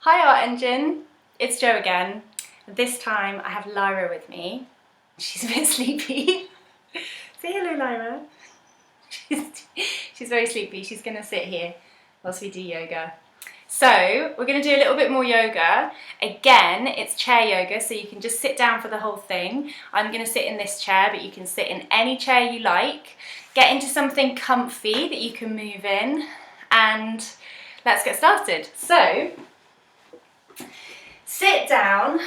Hi Art Engine, it's Jo again. This time I have Lyra with me. She's a bit sleepy. Say hello, Lyra. She's very sleepy. She's going to sit here whilst we do yoga. So we're going to do a little bit more yoga. Again, it's chair yoga, so you can just sit down for the whole thing. I'm going to sit in this chair, but you can sit in any chair you like. Get into something comfy that you can move in, and let's get started. So sit down,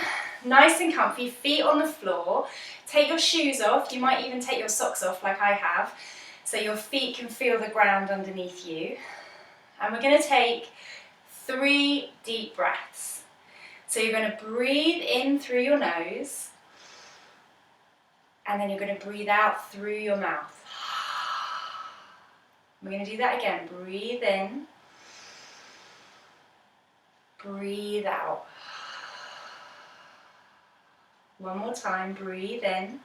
nice and comfy, feet on the floor. Take your shoes off. You might even take your socks off like I have, so your feet can feel the ground underneath you. And we're going to take 3 deep breaths. So you're going to breathe in through your nose, and then you're going to breathe out through your mouth. We're going to do that again. Breathe in, breathe out. One more time, breathe in,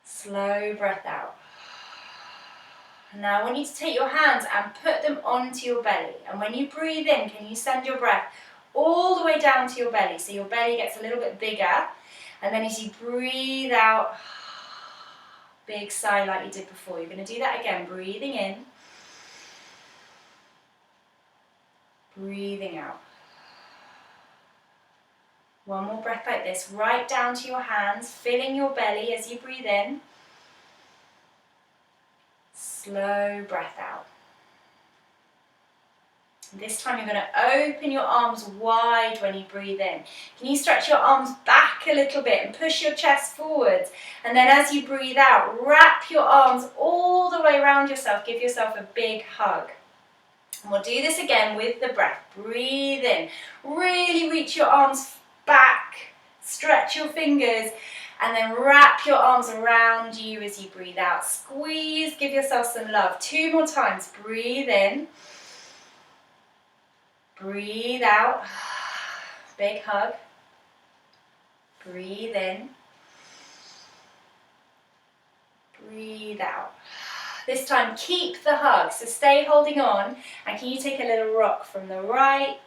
slow breath out. And now I want you to take your hands and put them onto your belly. And when you breathe in, can you send your breath all the way down to your belly, so your belly gets a little bit bigger. And then as you breathe out, big sigh like you did before. You're going to do that again, breathing in, breathing out. One more breath like this, right down to your hands, filling your belly as you breathe in. Slow breath out. This time you're going to open your arms wide when you breathe in. Can you stretch your arms back a little bit and push your chest forwards? And then as you breathe out, wrap your arms all the way around yourself. Give yourself a big hug. And we'll do this again with the breath. Breathe in. Really reach your arms back, stretch your fingers, and then wrap your arms around you as you breathe out. Squeeze, give yourself some love. 2 more times. Breathe in, breathe out, big hug. Breathe in, breathe out. This time keep the hug, so stay holding on, and can you take a little rock from the right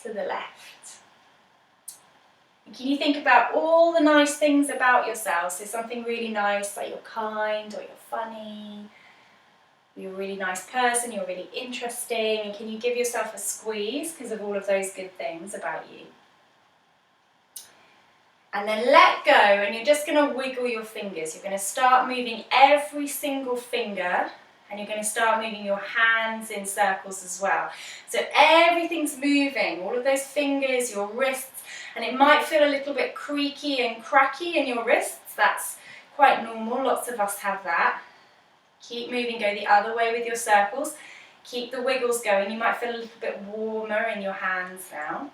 to the left? Can you think about all the nice things about yourself? So something really nice, like you're kind, or you're funny, you're a really nice person, you're really interesting, and can you give yourself a squeeze because of all of those good things about you? And then let go, and you're just going to wiggle your fingers. You're going to start moving every single finger, and you're going to start moving your hands in circles as well. So everything's moving, all of those fingers, your wrists, and it might feel a little bit creaky and cracky in your wrists. That's quite normal, lots of us have that. Keep moving, go the other way with your circles. Keep the wiggles going. You might feel a little bit warmer in your hands now.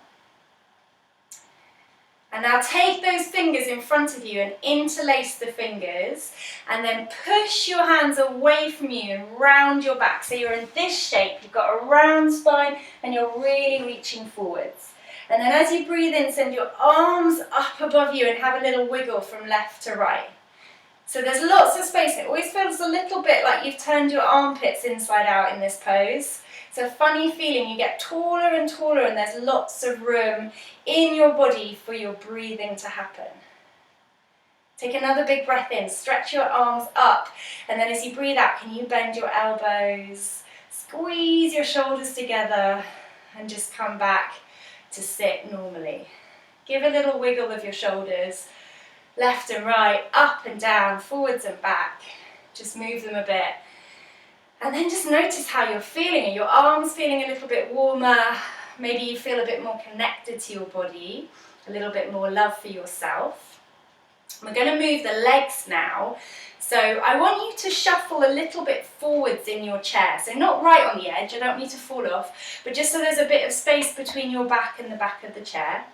And now take those fingers in front of you and interlace the fingers, and then push your hands away from you and round your back. So you're in this shape, you've got a round spine and you're really reaching forwards. And then as you breathe in, send your arms up above you and have a little wiggle from left to right. So there's lots of space. It always feels a little bit like you've turned your armpits inside out in this pose. It's a funny feeling. You get taller and taller, and there's lots of room in your body for your breathing to happen. Take another big breath in, stretch your arms up, and then as you breathe out, can you bend your elbows, squeeze your shoulders together, and just come back to sit normally. Give a little wiggle of your shoulders, left and right, up and down, forwards and back. Just move them a bit. And then just notice how you're feeling. Are your arms feeling a little bit warmer? Maybe you feel a bit more connected to your body, a little bit more love for yourself. We're going to move the legs now. So I want you to shuffle a little bit forwards in your chair. So not right on the edge, I don't need to fall off, but just so there's a bit of space between your back and the back of the chair.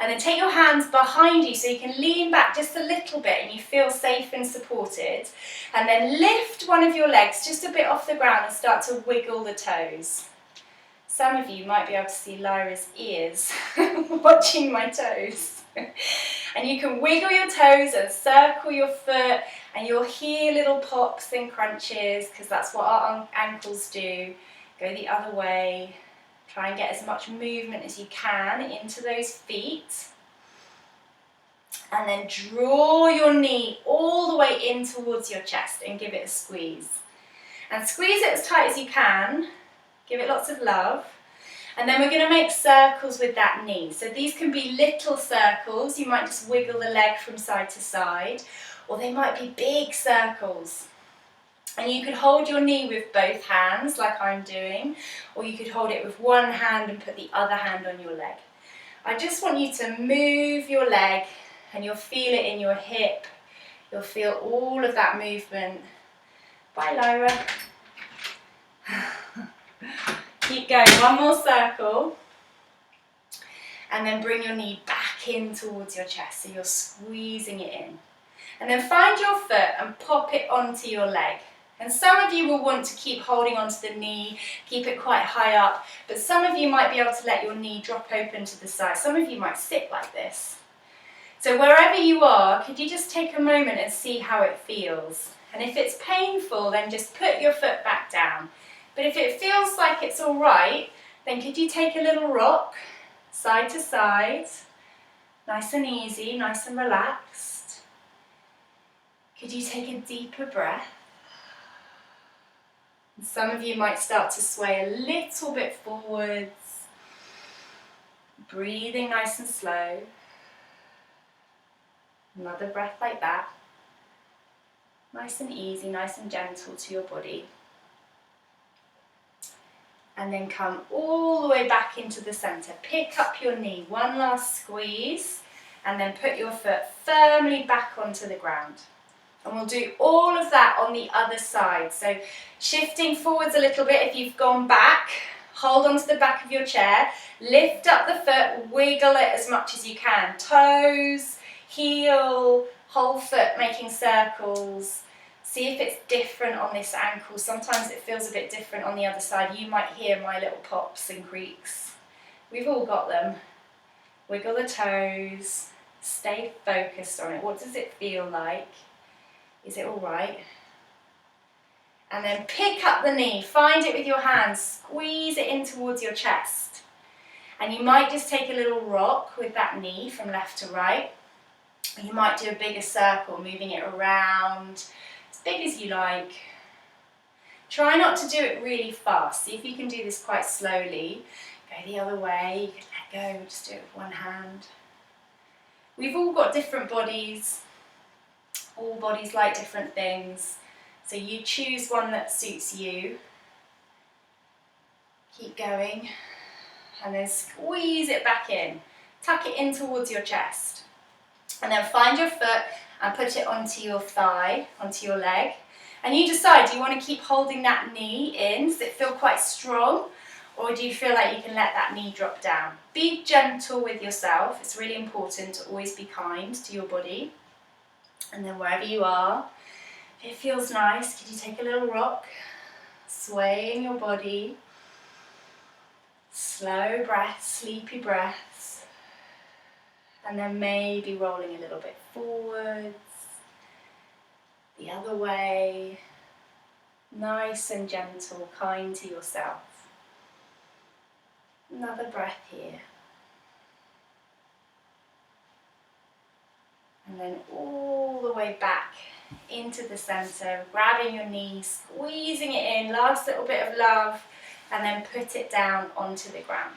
And then take your hands behind you so you can lean back just a little bit and you feel safe and supported. And then lift one of your legs just a bit off the ground and start to wiggle the toes. Some of you might be able to see Lyra's ears watching my toes. And you can wiggle your toes and circle your foot, and you'll hear little pops and crunches because that's what our ankles do. Go the other way. Try and get as much movement as you can into those feet. And then draw your knee all the way in towards your chest and give it a squeeze. And squeeze it as tight as you can. Give it lots of love. And then we're going to make circles with that knee. So these can be little circles. You might just wiggle the leg from side to side. Or they might be big circles. And you could hold your knee with both hands, like I'm doing. Or you could hold it with one hand and put the other hand on your leg. I just want you to move your leg, and you'll feel it in your hip. You'll feel all of that movement. Bye, Lyra. Keep going, one more circle. And then bring your knee back in towards your chest, so you're squeezing it in. And then find your foot and pop it onto your leg. And some of you will want to keep holding onto the knee, keep it quite high up, but some of you might be able to let your knee drop open to the side. Some of you might sit like this. So wherever you are, could you just take a moment and see how it feels? And if it's painful, then just put your foot back down. But if it feels like it's all right, then could you take a little rock, side to side, nice and easy, nice and relaxed. Could you take a deeper breath? And some of you might start to sway a little bit forwards, breathing nice and slow. Another breath like that. Nice and easy, nice and gentle to your body. And then come all the way back into the centre. Pick up your knee, one last squeeze, and then put your foot firmly back onto the ground. And we'll do all of that on the other side. So shifting forwards a little bit, if you've gone back, hold onto the back of your chair, lift up the foot, wiggle it as much as you can. Toes, heel, whole foot making circles. See if it's different on this ankle. Sometimes it feels a bit different on the other side. You might hear my little pops and creaks. We've all got them. Wiggle the toes. Stay focused on it. What does it feel like? Is it all right? And then pick up the knee. Find it with your hands. Squeeze it in towards your chest. And you might just take a little rock with that knee from left to right. You might do a bigger circle, moving it around. Big as you like. Try not to do it really fast. See if you can do this quite slowly. Go the other way. You can let go, just do it with one hand. We've all got different bodies. All bodies like different things. So you choose one that suits you. Keep going. And then squeeze it back in. Tuck it in towards your chest. And then find your foot and put it onto your thigh, onto your leg. And you decide, do you want to keep holding that knee in? Does it feel quite strong? Or do you feel like you can let that knee drop down? Be gentle with yourself. It's really important to always be kind to your body. And then wherever you are, if it feels nice, could you take a little rock, swaying your body. Slow breaths, sleepy breaths. And then maybe rolling a little bit forwards, the other way, nice and gentle, kind to yourself. Another breath here. And then all the way back into the centre, grabbing your knee, squeezing it in, last little bit of love, and then put it down onto the ground.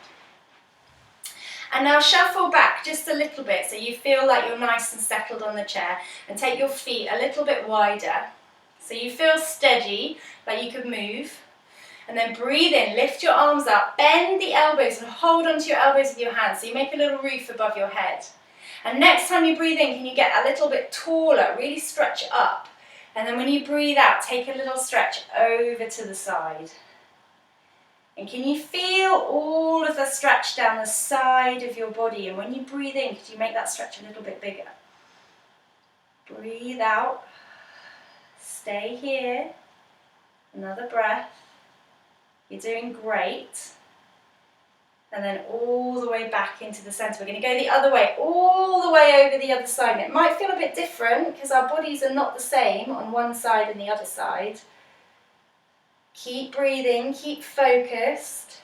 And now shuffle back just a little bit so you feel like you're nice and settled on the chair, and take your feet a little bit wider so you feel steady, like you could move. And then breathe in, lift your arms up, bend the elbows and hold onto your elbows with your hands so you make a little roof above your head. And next time you breathe in, can you get a little bit taller, really stretch up. And then when you breathe out, take a little stretch over to the side. And can you feel all of the stretch down the side of your body? And when you breathe in, could you make that stretch a little bit bigger? Breathe out. Stay here. Another breath. You're doing great. And then all the way back into the centre. We're going to go the other way, all the way over the other side. And it might feel a bit different because our bodies are not the same on one side and the other side. Keep breathing, keep focused.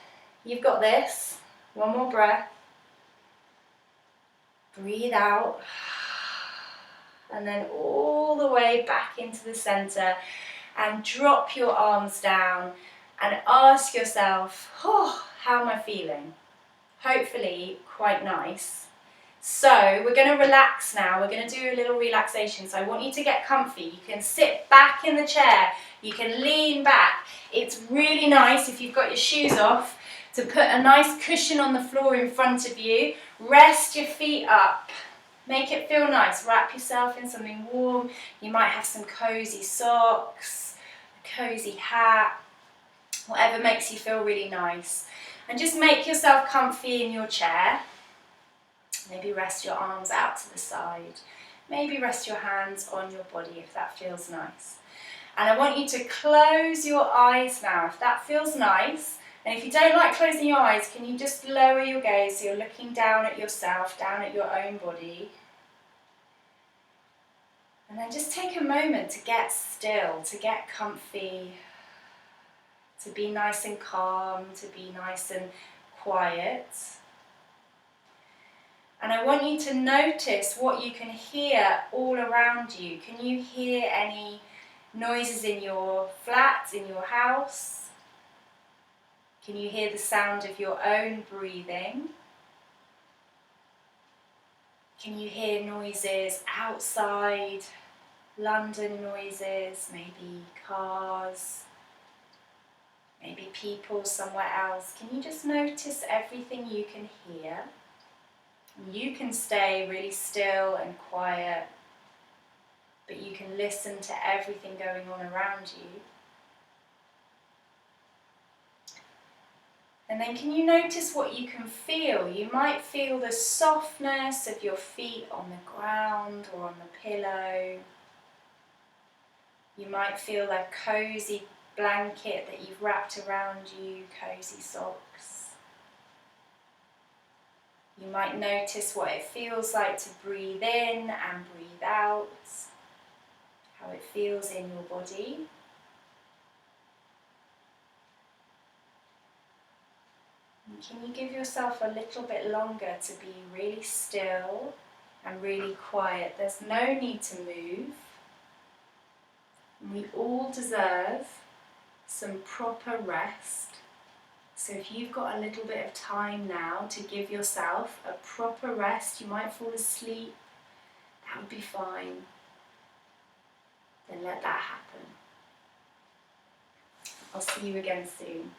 You've got this. One more breath. Breathe out. And then all the way back into the center. And drop your arms down and ask yourself, oh, how am I feeling? Hopefully quite nice. So we're going to relax now. We're going to do a little relaxation. So I want you to get comfy. You can sit back in the chair. You can lean back. It's really nice if you've got your shoes off to put a nice cushion on the floor in front of you. Rest your feet up. Make it feel nice. Wrap yourself in something warm. You might have some cozy socks, a cozy hat, whatever makes you feel really nice. And just make yourself comfy in your chair. Maybe rest your arms out to the side. Maybe rest your hands on your body if that feels nice. And I want you to close your eyes now if that feels nice. And if you don't like closing your eyes, can you just lower your gaze so you're looking down at yourself, down at your own body. And then just take a moment to get still, to get comfy, to be nice and calm, to be nice and quiet. And I want you to notice what you can hear all around you. Can you hear any noises in your flat, in your house? Can you hear the sound of your own breathing? Can you hear noises outside, London noises, maybe cars, maybe people somewhere else? Can you just notice everything you can hear? You can stay really still and quiet, but you can listen to everything going on around you. And then can you notice what you can feel? You might feel the softness of your feet on the ground or on the pillow. You might feel a cozy blanket that you've wrapped around you, cozy socks. You might notice what it feels like to breathe in and breathe out, how it feels in your body. And can you give yourself a little bit longer to be really still and really quiet? There's no need to move. And we all deserve some proper rest. So if you've got a little bit of time now to give yourself a proper rest, you might fall asleep, that would be fine. Then let that happen. I'll see you again soon.